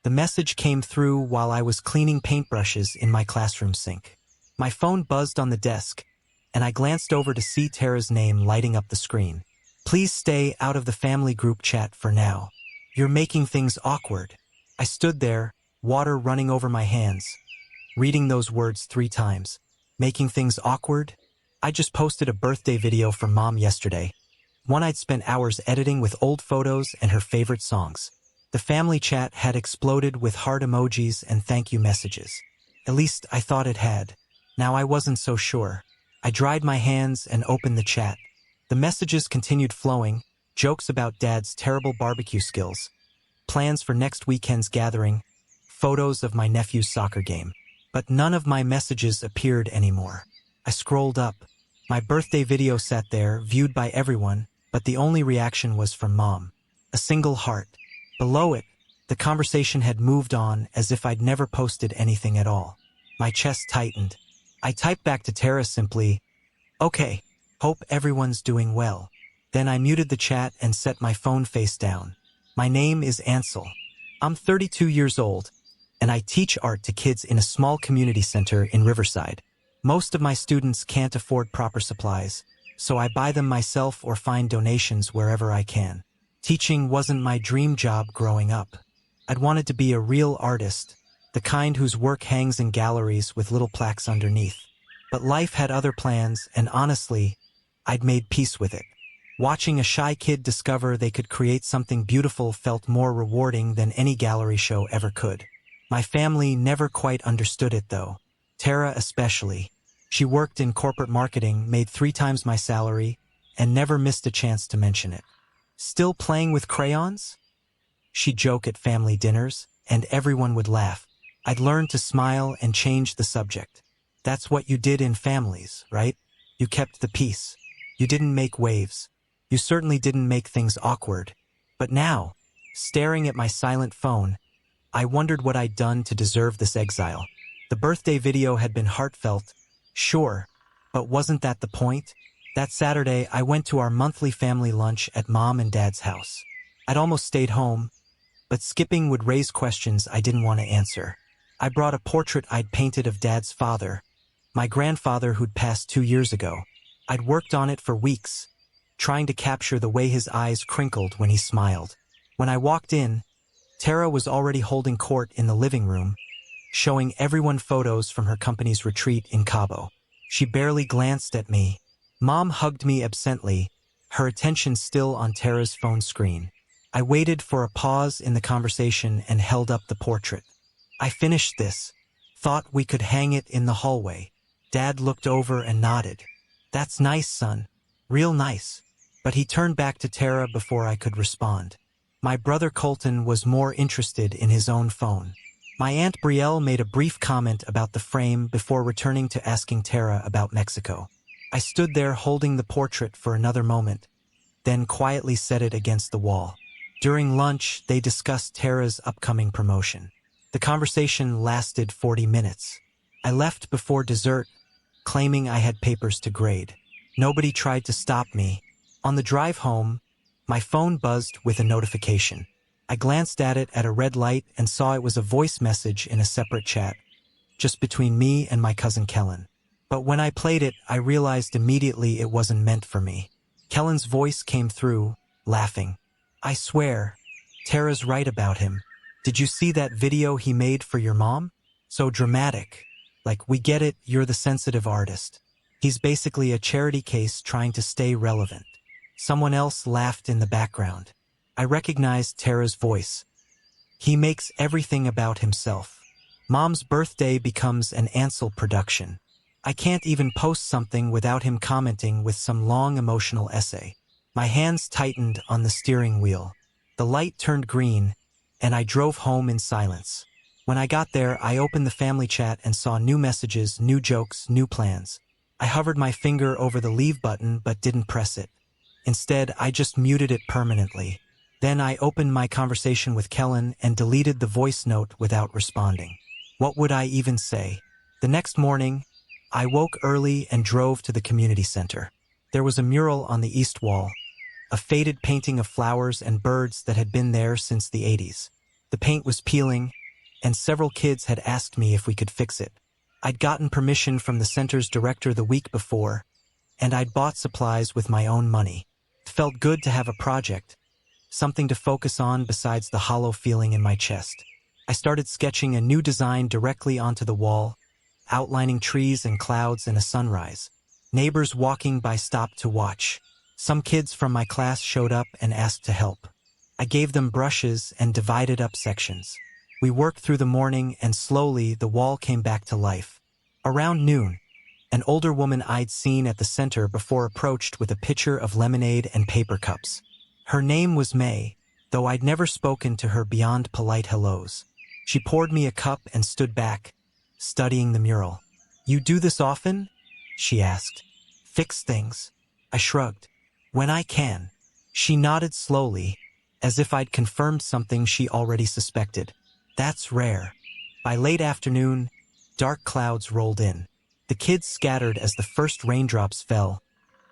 The message came through while I was cleaning paintbrushes in my classroom sink. My phone buzzed on the desk, and I glanced over to see Tara's name lighting up the screen. "Please stay out of the family group chat for now. You're making things awkward." I stood there, water running over my hands, reading those words 3 times. Making things awkward? I just posted a birthday video for Mom yesterday, one I'd spent hours editing with old photos and her favorite songs. The family chat had exploded with heart emojis and thank you messages. At least I thought it had. Now I wasn't so sure. I dried my hands and opened the chat. The messages continued flowing, jokes about Dad's terrible barbecue skills, plans for next weekend's gathering, photos of my nephew's soccer game. But none of my messages appeared anymore. I scrolled up. My birthday video sat there, viewed by everyone, but the only reaction was from Mom. A single heart. Below it, the conversation had moved on as if I'd never posted anything at all. My chest tightened. I typed back to Tara simply, "Okay, hope everyone's doing well." Then I muted the chat and set my phone face down. My name is Ansel. I'm 32 years old, and I teach art to kids in a small community center in Riverside. Most of my students can't afford proper supplies, so I buy them myself or find donations wherever I can. Teaching wasn't my dream job growing up. I'd wanted to be a real artist, the kind whose work hangs in galleries with little plaques underneath. But life had other plans, and honestly, I'd made peace with it. Watching a shy kid discover they could create something beautiful felt more rewarding than any gallery show ever could. My family never quite understood it though. Tara especially. She worked in corporate marketing, made 3 times my salary, and never missed a chance to mention it. "Still playing with crayons?" She'd joke at family dinners, and everyone would laugh. I'd learned to smile and change the subject. That's what you did in families, right? You kept the peace. You didn't make waves. You certainly didn't make things awkward. But now, staring at my silent phone, I wondered what I'd done to deserve this exile. The birthday video had been heartfelt, sure, but wasn't that the point? That Saturday, I went to our monthly family lunch at Mom and Dad's house. I'd almost stayed home, but skipping would raise questions I didn't want to answer. I brought a portrait I'd painted of Dad's father, my grandfather who'd passed 2 years ago. I'd worked on it for weeks, trying to capture the way his eyes crinkled when he smiled. When I walked in, Tara was already holding court in the living room, showing everyone photos from her company's retreat in Cabo. She barely glanced at me. Mom hugged me absently, her attention still on Tara's phone screen. I waited for a pause in the conversation and held up the portrait. "I finished this. Thought we could hang it in the hallway." Dad looked over and nodded. "That's nice, son. Real nice." But he turned back to Tara before I could respond. My brother Colton was more interested in his own phone. My Aunt Brielle made a brief comment about the frame before returning to asking Tara about Mexico. I stood there holding the portrait for another moment, then quietly set it against the wall. During lunch, they discussed Tara's upcoming promotion. The conversation lasted 40 minutes. I left before dessert, claiming I had papers to grade. Nobody tried to stop me. On the drive home, my phone buzzed with a notification. I glanced at it at a red light and saw it was a voice message in a separate chat, just between me and my cousin Kellen. But when I played it, I realized immediately it wasn't meant for me. Kellen's voice came through, laughing. "I swear, Tara's right about him. Did you see that video he made for your mom? So dramatic. Like, we get it, you're the sensitive artist. He's basically a charity case trying to stay relevant." Someone else laughed in the background. I recognized Tara's voice. "He makes everything about himself. Mom's birthday becomes an Ansel production. I can't even post something without him commenting with some long emotional essay." My hands tightened on the steering wheel. The light turned green, and I drove home in silence. When I got there, I opened the family chat and saw new messages, new jokes, new plans. I hovered my finger over the leave button but didn't press it. Instead, I just muted it permanently. Then I opened my conversation with Kellen and deleted the voice note without responding. What would I even say? The next morning, I woke early and drove to the community center. There was a mural on the east wall, a faded painting of flowers and birds that had been there since the 80s. The paint was peeling, and several kids had asked me if we could fix it. I'd gotten permission from the center's director the week before, and I'd bought supplies with my own money. It felt good to have a project, something to focus on besides the hollow feeling in my chest. I started sketching a new design directly onto the wall, outlining trees and clouds and a sunrise. Neighbors walking by stopped to watch. Some kids from my class showed up and asked to help. I gave them brushes and divided up sections. We worked through the morning, and slowly the wall came back to life. Around noon, an older woman I'd seen at the center before approached with a pitcher of lemonade and paper cups. Her name was May, though I'd never spoken to her beyond polite hellos. She poured me a cup and stood back, studying the mural. "You do this often?" she asked. "Fix things." I shrugged. "When I can." She nodded slowly, as if I'd confirmed something she already suspected. "That's rare." By late afternoon, dark clouds rolled in. The kids scattered as the first raindrops fell,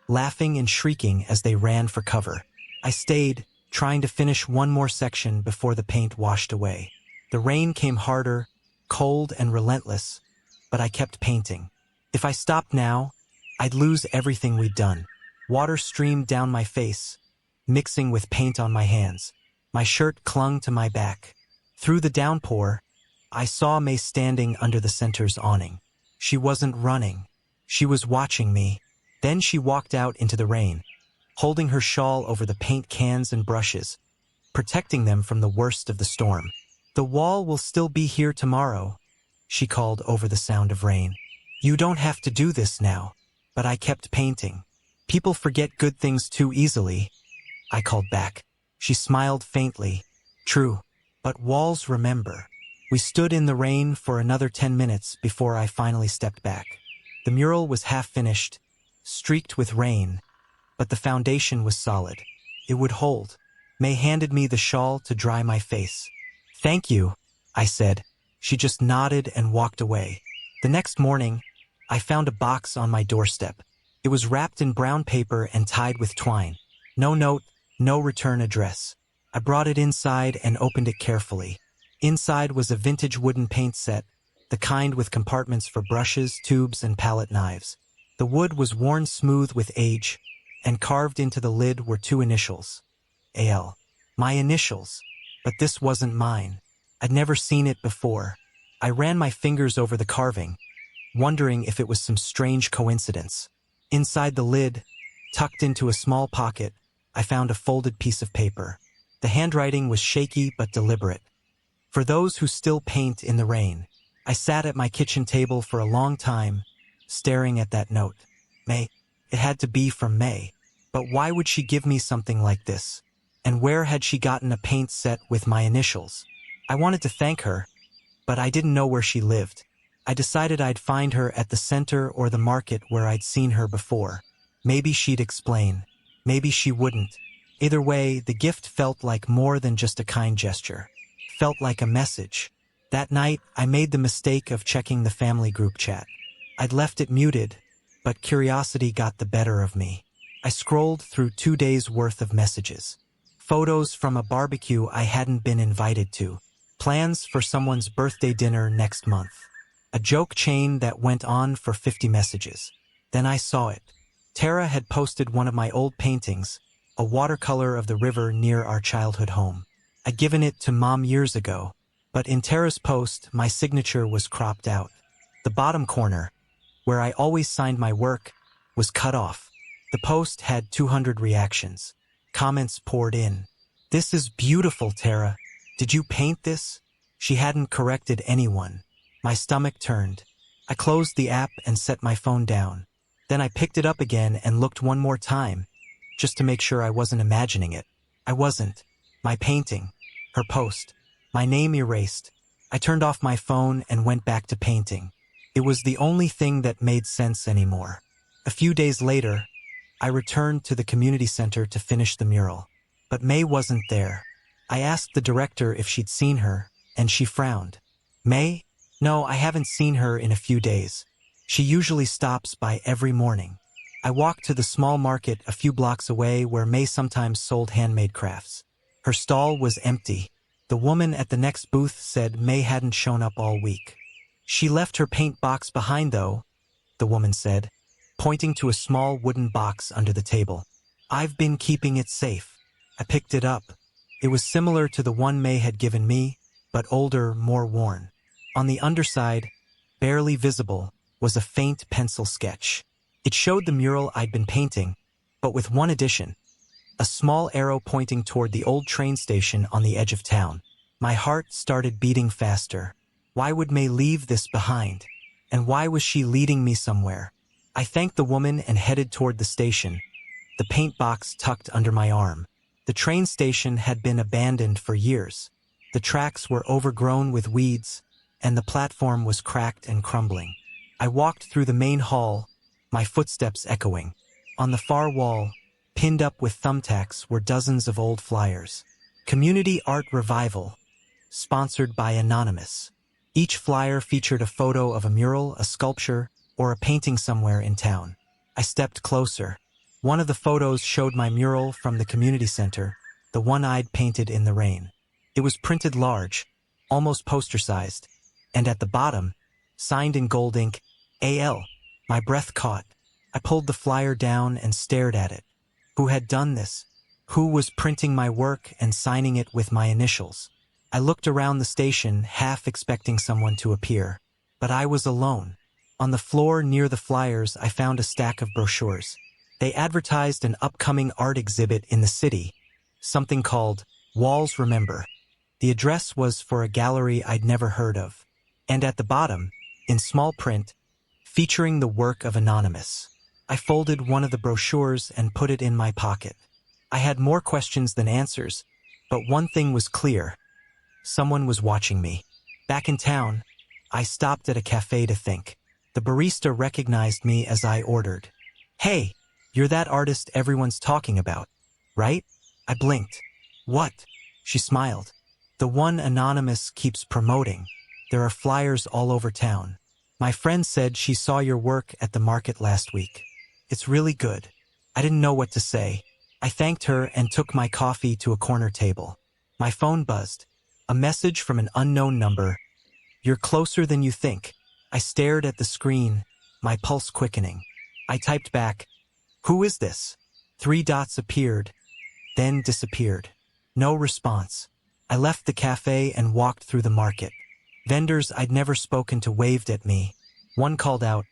laughing and shrieking as they ran for cover. I stayed, trying to finish one more section before the paint washed away. The rain came harder, cold and relentless, but I kept painting. If I stopped now, I'd lose everything we'd done. Water streamed down my face, mixing with paint on my hands. My shirt clung to my back. Through the downpour, I saw May standing under the center's awning. She wasn't running. She was watching me. Then she walked out into the rain, holding her shawl over the paint cans and brushes, protecting them from the worst of the storm. "The wall will still be here tomorrow," she called over the sound of rain. "You don't have to do this now." But I kept painting. "People forget good things too easily," I called back. She smiled faintly. "True, but walls remember." We stood in the rain for another 10 minutes before I finally stepped back. The mural was half finished, streaked with rain, but the foundation was solid. It would hold. May handed me the shawl to dry my face. "Thank you," I said. She just nodded and walked away. The next morning, I found a box on my doorstep. It was wrapped in brown paper and tied with twine. No note, no return address. I brought it inside and opened it carefully. Inside was a vintage wooden paint set, the kind with compartments for brushes, tubes, and palette knives. The wood was worn smooth with age, and carved into the lid were 2 initials. AL. My initials. But this wasn't mine. I'd never seen it before. I ran my fingers over the carving, wondering if it was some strange coincidence. Inside the lid, tucked into a small pocket, I found a folded piece of paper. The handwriting was shaky but deliberate. "For those who still paint in the rain." I sat at my kitchen table for a long time, staring at that note. May. It had to be from May. But why would she give me something like this? And where had she gotten a paint set with my initials? I wanted to thank her, but I didn't know where she lived. I decided I'd find her at the center or the market where I'd seen her before. Maybe she'd explain. Maybe she wouldn't. Either way, the gift felt like more than just a kind gesture. Felt like a message. That night, I made the mistake of checking the family group chat. I'd left it muted, but curiosity got the better of me. I scrolled through 2 days' worth of messages. Photos from a barbecue I hadn't been invited to. Plans for someone's birthday dinner next month. A joke chain that went on for 50 messages. Then I saw it. Tara had posted one of my old paintings, a watercolor of the river near our childhood home. I'd given it to Mom years ago, but in Tara's post, my signature was cropped out. The bottom corner, where I always signed my work, was cut off. The post had 200 reactions. Comments poured in. "This is beautiful, Tara. Did you paint this?" She hadn't corrected anyone. My stomach turned. I closed the app and set my phone down. Then I picked it up again and looked one more time, just to make sure I wasn't imagining it. I wasn't. My painting. Her post. My name erased. I turned off my phone and went back to painting. It was the only thing that made sense anymore. A few days later, I returned to the community center to finish the mural. But May wasn't there. I asked the director if she'd seen her, and she frowned. "May? No, I haven't seen her in a few days. She usually stops by every morning." I walked to the small market a few blocks away where May sometimes sold handmade crafts. Her stall was empty. The woman at the next booth said May hadn't shown up all week. She left her paint box behind though, the woman said, pointing to a small wooden box under the table. I've been keeping it safe. I picked it up. It was similar to the one May had given me, but older, more worn. On the underside, barely visible, was a faint pencil sketch. It showed the mural I'd been painting, but with one addition: a small arrow pointing toward the old train station on the edge of town. My heart started beating faster. Why would May leave this behind? And why was she leading me somewhere? I thanked the woman and headed toward the station, the paint box tucked under my arm. The train station had been abandoned for years. The tracks were overgrown with weeds, and the platform was cracked and crumbling. I walked through the main hall, my footsteps echoing. On the far wall, pinned up with thumbtacks, were dozens of old flyers. Community Art Revival, sponsored by Anonymous. Each flyer featured a photo of a mural, a sculpture, or a painting somewhere in town. I stepped closer. One of the photos showed my mural from the community center, the one I'd painted in the rain. It was printed large, almost poster-sized, and at the bottom, signed in gold ink, AL. My breath caught. I pulled the flyer down and stared at it. Who had done this? Who was printing my work and signing it with my initials? I looked around the station, half expecting someone to appear. But I was alone. On the floor near the flyers, I found a stack of brochures. They advertised an upcoming art exhibit in the city, something called Walls Remember. The address was for a gallery I'd never heard of. And at the bottom, in small print, featuring the work of Anonymous. I folded one of the brochures and put it in my pocket. I had more questions than answers, but one thing was clear. Someone was watching me. Back in town, I stopped at a cafe to think. The barista recognized me as I ordered. "Hey, you're that artist everyone's talking about, right?" I blinked. "What?" She smiled. "The one Anonymous keeps promoting. There are flyers all over town. My friend said she saw your work at the market last week. It's really good." I didn't know what to say. I thanked her and took my coffee to a corner table. My phone buzzed. A message from an unknown number. "You're closer than you think." I stared at the screen, my pulse quickening. I typed back, "Who is this?" 3 dots appeared, then disappeared. No response. I left the cafe and walked through the market. Vendors I'd never spoken to waved at me. One called out,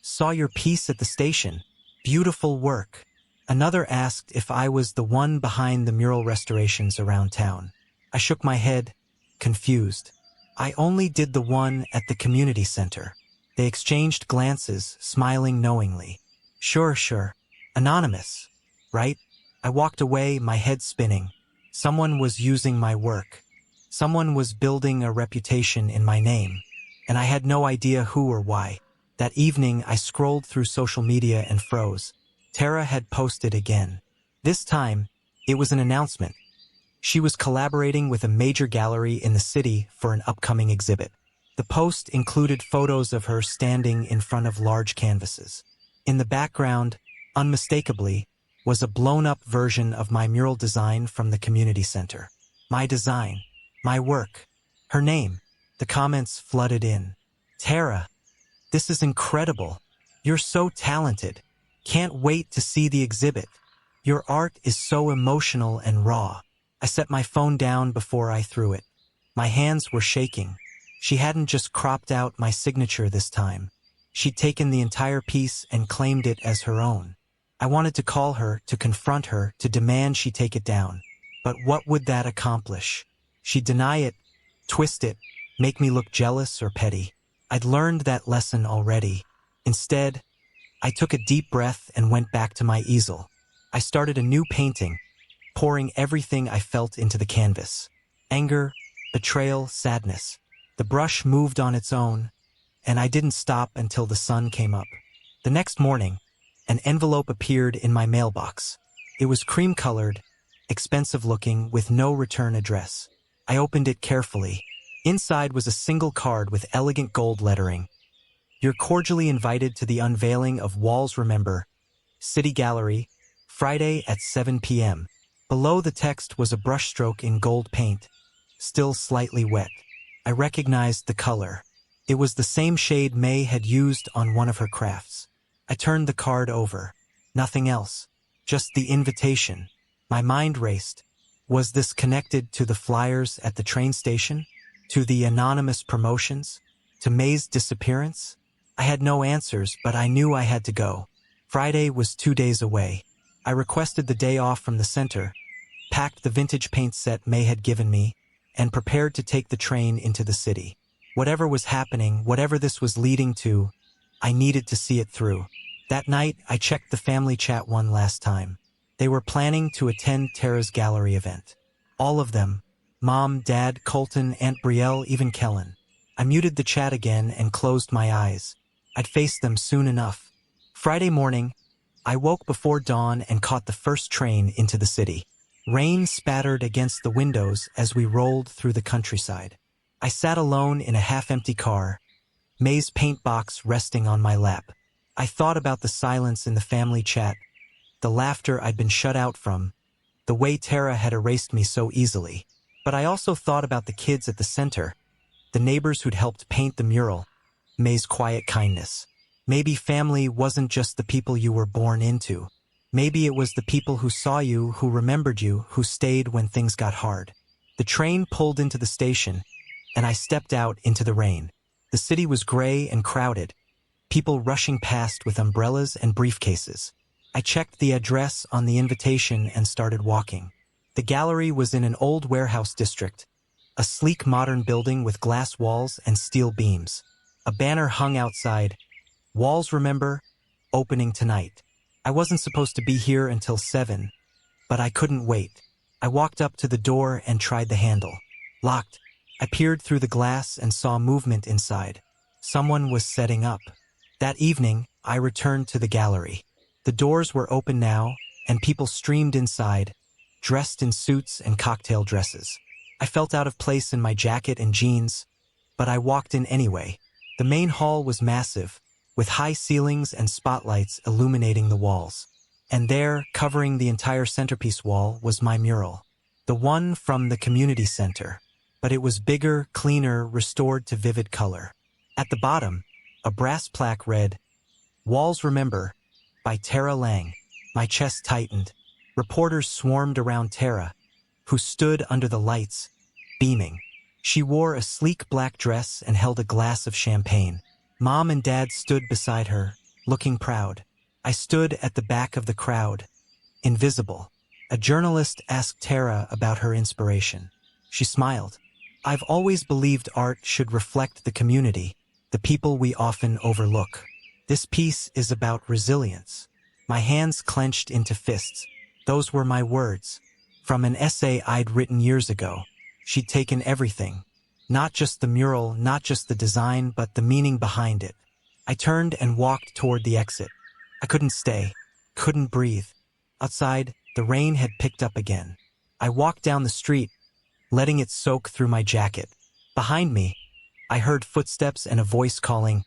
"Saw your piece at the station. Beautiful work." Another asked if I was the one behind the mural restorations around town. I shook my head, confused. I only did the one at the community center. They exchanged glances, smiling knowingly. Sure. Anonymous, right?" I walked away, my head spinning. Someone was using my work. Someone was building a reputation in my name, and I had no idea who or why. That evening, I scrolled through social media and froze. Tara had posted again. This time, it was an announcement. She was collaborating with a major gallery in the city for an upcoming exhibit. The post included photos of her standing in front of large canvases. In the background, unmistakably, was a blown-up version of my mural design from the community center. My design. My work. Her name. The comments flooded in. "Tara, this is incredible. You're so talented. Can't wait to see the exhibit. Your art is so emotional and raw." I set my phone down before I threw it. My hands were shaking. She hadn't just cropped out my signature this time. She'd taken the entire piece and claimed it as her own. I wanted to call her, to confront her, to demand she take it down. But what would that accomplish? She'd deny it, twist it, make me look jealous or petty. I'd learned that lesson already. Instead, I took a deep breath and went back to my easel. I started a new painting, pouring everything I felt into the canvas. Anger, betrayal, sadness. The brush moved on its own, and I didn't stop until the sun came up. The next morning, an envelope appeared in my mailbox. It was cream-colored, expensive-looking, with no return address. I opened it carefully. Inside was a single card with elegant gold lettering. "You're cordially invited to the unveiling of Walls Remember, City Gallery, Friday at 7 p.m. Below the text was a brushstroke in gold paint. still slightly wet. I recognized the color. It was the same shade May had used on one of her crafts. I turned the card over. Nothing else. Just the invitation. My mind raced. Was this connected to the flyers at the train station? To the anonymous promotions? To May's disappearance? I had no answers, but I knew I had to go. Friday was 2 days away. I requested the day off from the center, packed the vintage paint set May had given me, and prepared to take the train into the city. Whatever was happening, whatever this was leading to, I needed to see it through. That night, I checked the family chat one last time. They were planning to attend Tara's gallery event. All of them. Mom, Dad, Colton, Aunt Brielle, even Kellen. I muted the chat again and closed my eyes. I'd face them soon enough. Friday morning, I woke before dawn and caught the first train into the city. Rain spattered against the windows as we rolled through the countryside. I sat alone in a half-empty car, May's paint box resting on my lap. I thought about the silence in the family chat, the laughter I'd been shut out from, the way Tara had erased me so easily. But I also thought about the kids at the center, the neighbors who'd helped paint the mural, May's quiet kindness. Maybe family wasn't just the people you were born into. Maybe it was the people who saw you, who remembered you, who stayed when things got hard. The train pulled into the station, and I stepped out into the rain. The city was gray and crowded, people rushing past with umbrellas and briefcases. I checked the address on the invitation and started walking. The gallery was in an old warehouse district, a sleek modern building with glass walls and steel beams. A banner hung outside, "Walls Remember, opening tonight." I wasn't supposed to be here until 7, but I couldn't wait. I walked up to the door and tried the handle. Locked. I peered through the glass and saw movement inside. Someone was setting up. That evening, I returned to the gallery. The doors were open now, and people streamed inside, dressed in suits and cocktail dresses. I felt out of place in my jacket and jeans, but I walked in anyway. The main hall was massive, with high ceilings and spotlights illuminating the walls. And there, covering the entire centerpiece wall, was my mural. The one from the community center. But it was bigger, cleaner, restored to vivid color. At the bottom, a brass plaque read, "Walls Remember," by Tara Lang. My chest tightened. Reporters swarmed around Tara, who stood under the lights, beaming. She wore a sleek black dress and held a glass of champagne. Mom and Dad stood beside her, looking proud. I stood at the back of the crowd, invisible. A journalist asked Tara about her inspiration. She smiled. "I've always believed art should reflect the community, the people we often overlook. This piece is about resilience." My hands clenched into fists. Those were my words. From an essay I'd written years ago. She'd taken everything. Not just the mural, not just the design, but the meaning behind it. I turned and walked toward the exit. I couldn't stay. Couldn't breathe. Outside, the rain had picked up again. I walked down the street, letting it soak through my jacket. Behind me, I heard footsteps and a voice calling,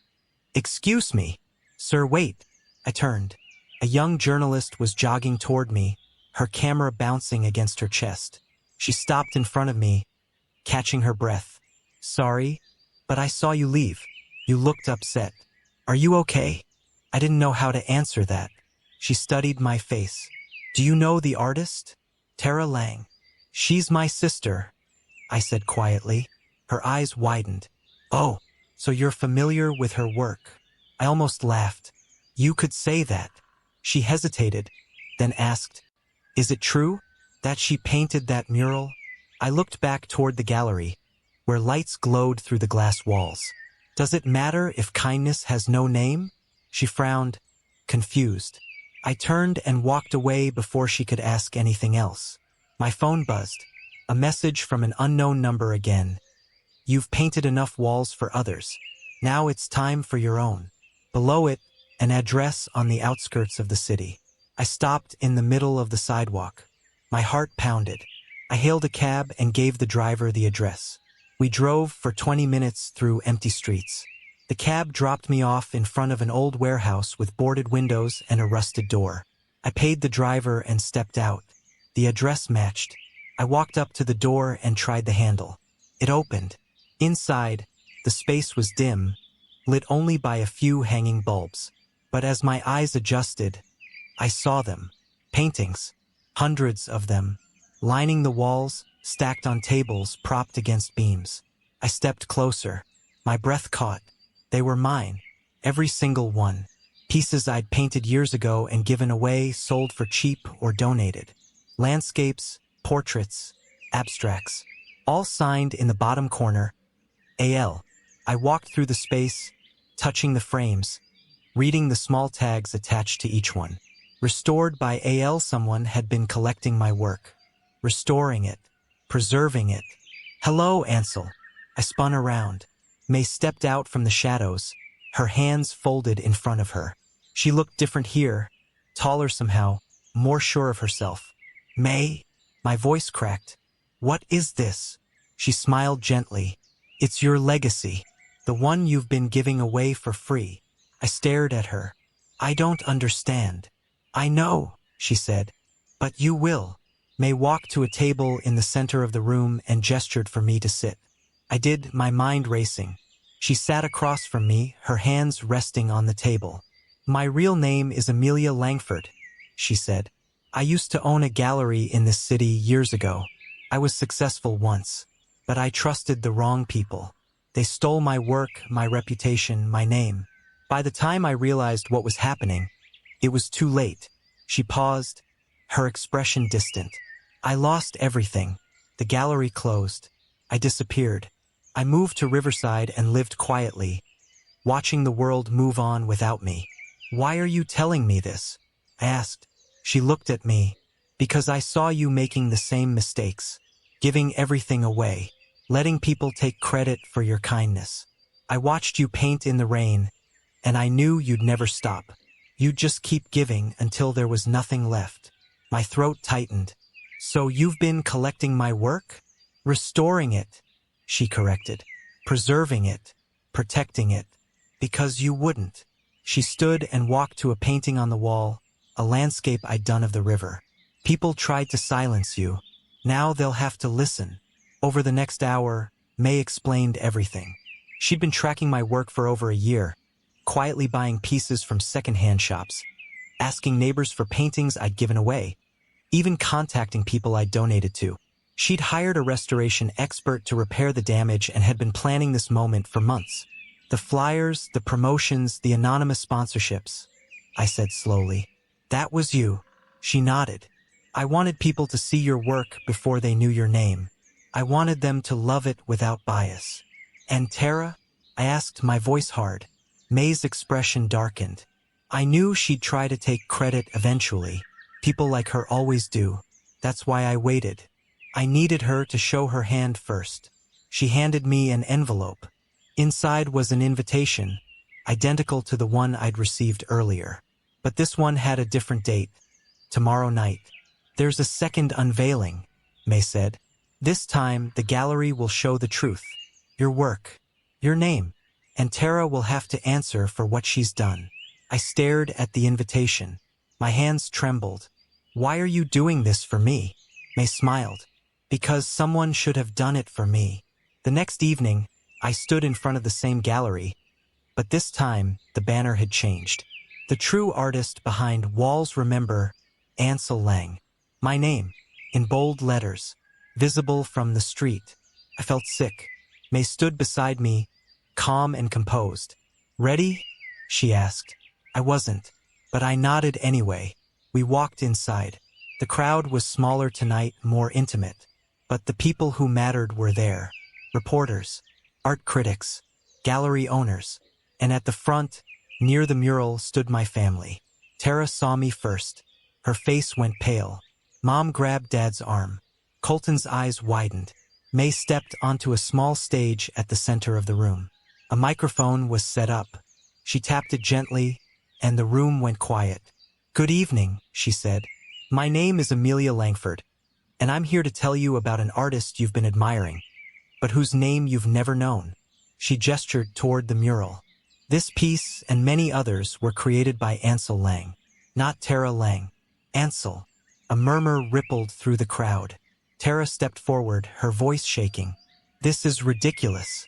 "Excuse me, sir, wait." I turned. A young journalist was jogging toward me, her camera bouncing against her chest. She stopped in front of me, catching her breath. "Sorry, but I saw you leave. You looked upset. Are you okay?" I didn't know how to answer that. She studied my face. "Do you know the artist? Tara Lang." "She's my sister," I said quietly. Her eyes widened. "Oh, so you're familiar with her work." I almost laughed. "You could say that." She hesitated, then asked, "Is it true that she painted that mural?" I looked back toward the gallery, where lights glowed through the glass walls. "Does it matter if kindness has no name?" She frowned, confused. I turned and walked away before she could ask anything else. My phone buzzed. A message from an unknown number again. "You've painted enough walls for others. Now it's time for your own." Below it, an address on the outskirts of the city. I stopped in the middle of the sidewalk. My heart pounded. I hailed a cab and gave the driver the address. We drove for 20 minutes through empty streets. The cab dropped me off in front of an old warehouse with boarded windows and a rusted door. I paid the driver and stepped out. The address matched. I walked up to the door and tried the handle. It opened. Inside, the space was dim, lit only by a few hanging bulbs. But as my eyes adjusted, I saw them. Paintings. Hundreds of them. Lining the walls, stacked on tables propped against beams. I stepped closer. My breath caught. They were mine. Every single one. Pieces I'd painted years ago and given away, sold for cheap or donated. Landscapes, portraits, abstracts. All signed in the bottom corner, AL. I walked through the space, touching the frames, reading the small tags attached to each one. Restored by AL. Someone had been collecting my work. Restoring it. Preserving it. Hello, Ansel. I spun around. May stepped out from the shadows, her hands folded in front of her. She looked different here, taller somehow, more sure of herself. May? My voice cracked. What is this? She smiled gently. It's your legacy, the one you've been giving away for free. I stared at her. I don't understand. I know, she said. But you will. May walked to a table in the center of the room and gestured for me to sit. I did, my mind racing. She sat across from me, her hands resting on the table. My real name is Amelia Langford, she said. I used to own a gallery in this city years ago. I was successful once, but I trusted the wrong people. They stole my work, my reputation, my name. By the time I realized what was happening, it was too late. She paused, her expression distant. I lost everything. The gallery closed. I disappeared. I moved to Riverside and lived quietly, watching the world move on without me. Why are you telling me this? I asked. She looked at me. Because I saw you making the same mistakes, giving everything away, letting people take credit for your kindness. I watched you paint in the rain, and I knew you'd never stop. You'd just keep giving until there was nothing left. My throat tightened. So you've been collecting my work? Restoring it, she corrected. Preserving it, protecting it. Because you wouldn't. She stood and walked to a painting on the wall, a landscape I'd done of the river. People tried to silence you. Now they'll have to listen. Over the next hour, May explained everything. She'd been tracking my work for over a year, quietly buying pieces from secondhand shops, asking neighbors for paintings I'd given away, even contacting people I'd donated to. She'd hired a restoration expert to repair the damage and had been planning this moment for months. The flyers, the promotions, the anonymous sponsorships. I said slowly. That was you. She nodded. I wanted people to see your work before they knew your name. I wanted them to love it without bias. And Tara? I asked, my voice hard. May's expression darkened. I knew she'd try to take credit eventually. People like her always do. That's why I waited. I needed her to show her hand first. She handed me an envelope. Inside was an invitation, identical to the one I'd received earlier. But this one had a different date. Tomorrow night. There's a second unveiling, May said. This time, the gallery will show the truth. Your work. Your name. And Tara will have to answer for what she's done. I stared at the invitation. My hands trembled. Why are you doing this for me? May smiled. Because someone should have done it for me. The next evening, I stood in front of the same gallery, but this time the banner had changed. The true artist behind Walls Remember, Ansel Lang. My name, in bold letters, visible from the street. I felt sick. May stood beside me, calm and composed. Ready? She asked. I wasn't, but I nodded anyway. We walked inside. The crowd was smaller tonight, more intimate. But the people who mattered were there. Reporters, art critics, gallery owners. And at the front, near the mural, stood my family. Tara saw me first. Her face went pale. Mom grabbed Dad's arm. Colton's eyes widened. May stepped onto a small stage at the center of the room. A microphone was set up. She tapped it gently, and the room went quiet. Good evening, she said. My name is Amelia Langford, and I'm here to tell you about an artist you've been admiring, but whose name you've never known. She gestured toward the mural. This piece and many others were created by Ansel Lang, not Tara Lang. Ansel. A murmur rippled through the crowd. Tara stepped forward, her voice shaking. This is ridiculous.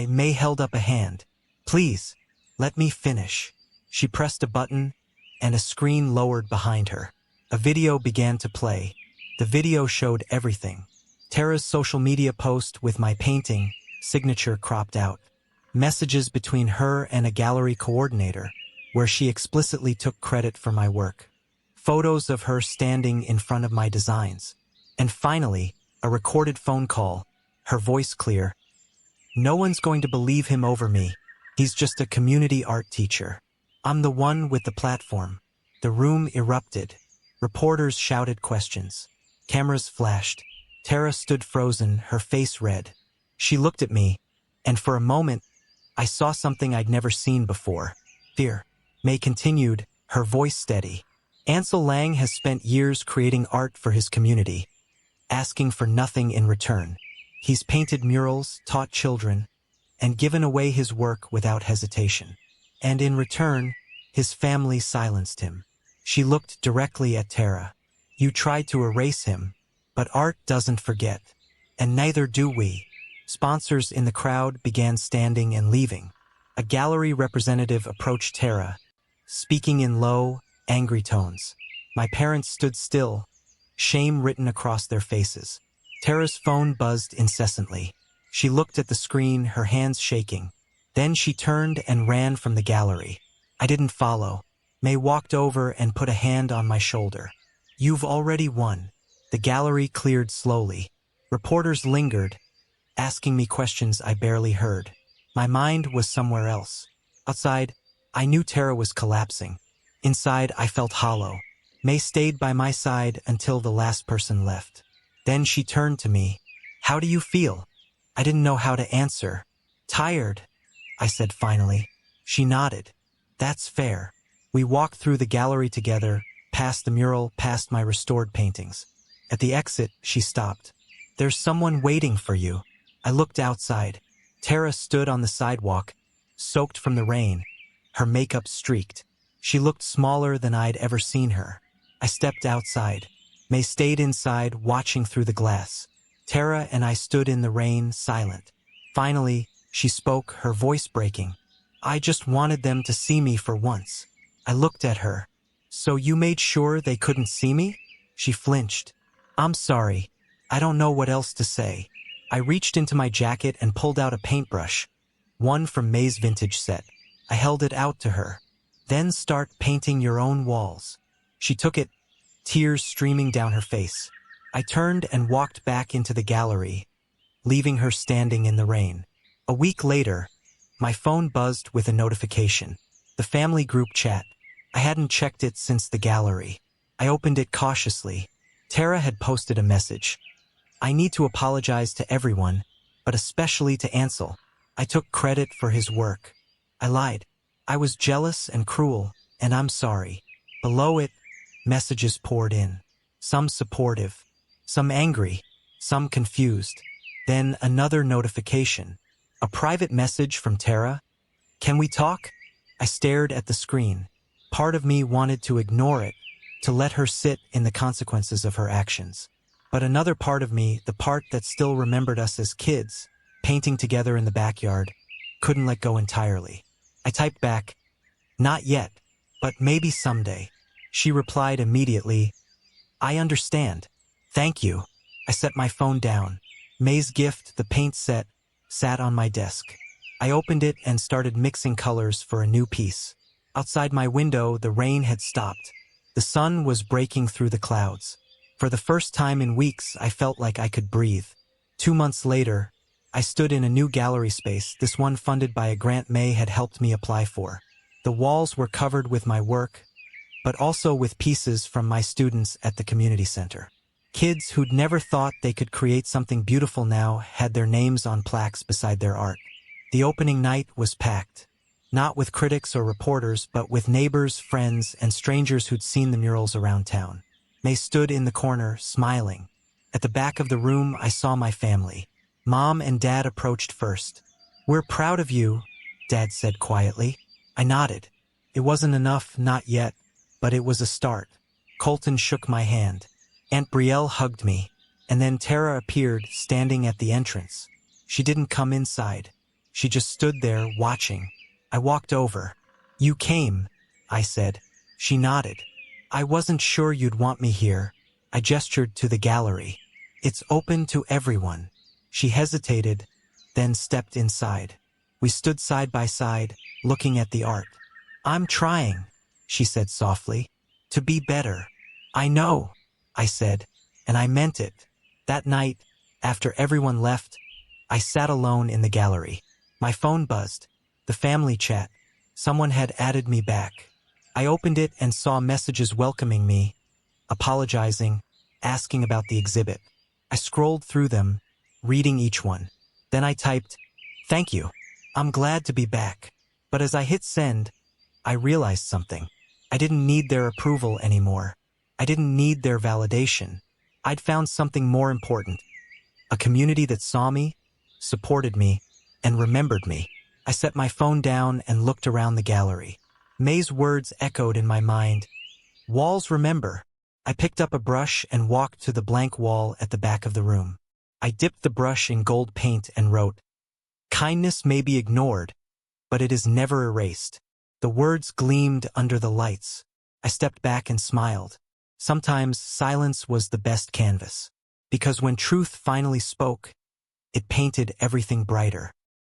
May held up a hand. Please, let me finish. She pressed a button, and a screen lowered behind her. A video began to play. The video showed everything. Tara's social media post with my painting, signature cropped out. Messages between her and a gallery coordinator, where she explicitly took credit for my work. Photos of her standing in front of my designs. And finally, a recorded phone call, her voice clear. No one's going to believe him over me. He's just a community art teacher. I'm the one with the platform. The room erupted. Reporters shouted questions. Cameras flashed. Tara stood frozen, her face red. She looked at me, and for a moment, I saw something I'd never seen before. Fear. May continued, her voice steady. Ansel Lang has spent years creating art for his community, asking for nothing in return. He's painted murals, taught children, and given away his work without hesitation. And in return, his family silenced him. She looked directly at Tara. You tried to erase him, but art doesn't forget. And neither do we. Sponsors in the crowd began standing and leaving. A gallery representative approached Tara, speaking in low, angry tones. My parents stood still, shame written across their faces. Tara's phone buzzed incessantly. She looked at the screen, her hands shaking. Then she turned and ran from the gallery. I didn't follow. May walked over and put a hand on my shoulder. You've already won. The gallery cleared slowly. Reporters lingered, asking me questions I barely heard. My mind was somewhere else. Outside, I knew Tara was collapsing. Inside, I felt hollow. May stayed by my side until the last person left. Then she turned to me. How do you feel? I didn't know how to answer. Tired, I said finally. She nodded. That's fair. We walked through the gallery together, past the mural, past my restored paintings. At the exit, she stopped. There's someone waiting for you. I looked outside. Tara stood on the sidewalk, soaked from the rain, her makeup streaked. She looked smaller than I'd ever seen her. I stepped outside. May stayed inside, watching through the glass. Tara and I stood in the rain, silent. Finally, she spoke, her voice breaking. I just wanted them to see me for once. I looked at her. So you made sure they couldn't see me? She flinched. I'm sorry. I don't know what else to say. I reached into my jacket and pulled out a paintbrush, one from May's vintage set. I held it out to her. Then start painting your own walls. She took it, tears streaming down her face. I turned and walked back into the gallery, leaving her standing in the rain. A week later, my phone buzzed with a notification. The family group chat. I hadn't checked it since the gallery. I opened it cautiously. Tara had posted a message. I need to apologize to everyone, but especially to Ansel. I took credit for his work. I lied. I was jealous and cruel, and I'm sorry. Below it, messages poured in. Some supportive, some angry, some confused. Then another notification. A private message from Tara. Can we talk? I stared at the screen. Part of me wanted to ignore it, to let her sit in the consequences of her actions. But another part of me, the part that still remembered us as kids, painting together in the backyard, couldn't let go entirely. I typed back, not yet, but maybe someday. She replied immediately, I understand. Thank you. I set my phone down. May's gift, the paint set, sat on my desk. I opened it and started mixing colors for a new piece. Outside my window, the rain had stopped. The sun was breaking through the clouds. For the first time in weeks, I felt like I could breathe. 2 months later, I stood in a new gallery space, this one funded by a grant May had helped me apply for. The walls were covered with my work, but also with pieces from my students at the community center. Kids who'd never thought they could create something beautiful now had their names on plaques beside their art. The opening night was packed. Not with critics or reporters, but with neighbors, friends, and strangers who'd seen the murals around town. May stood in the corner, smiling. At the back of the room, I saw my family. Mom and Dad approached first. We're proud of you, Dad said quietly. I nodded. It wasn't enough, not yet, but it was a start. Colton shook my hand. Aunt Brielle hugged me, and then Tara appeared, standing at the entrance. She didn't come inside. She just stood there, watching. I walked over. "You came," I said. She nodded. "I wasn't sure you'd want me here." I gestured to the gallery. "It's open to everyone." She hesitated, then stepped inside. We stood side by side, looking at the art. "I'm trying," she said softly, "to be better." "I know," I said, and I meant it. That night, after everyone left, I sat alone in the gallery. My phone buzzed. The family chat. Someone had added me back. I opened it and saw messages welcoming me, apologizing, asking about the exhibit. I scrolled through them, reading each one. Then I typed, "Thank you. I'm glad to be back." But as I hit send, I realized something. I didn't need their approval anymore. I didn't need their validation. I'd found something more important. A community that saw me, supported me, and remembered me. I set my phone down and looked around the gallery. May's words echoed in my mind. "Walls remember." I picked up a brush and walked to the blank wall at the back of the room. I dipped the brush in gold paint and wrote, "Kindness may be ignored, but it is never erased." The words gleamed under the lights. I stepped back and smiled. Sometimes silence was the best canvas, because when truth finally spoke, it painted everything brighter.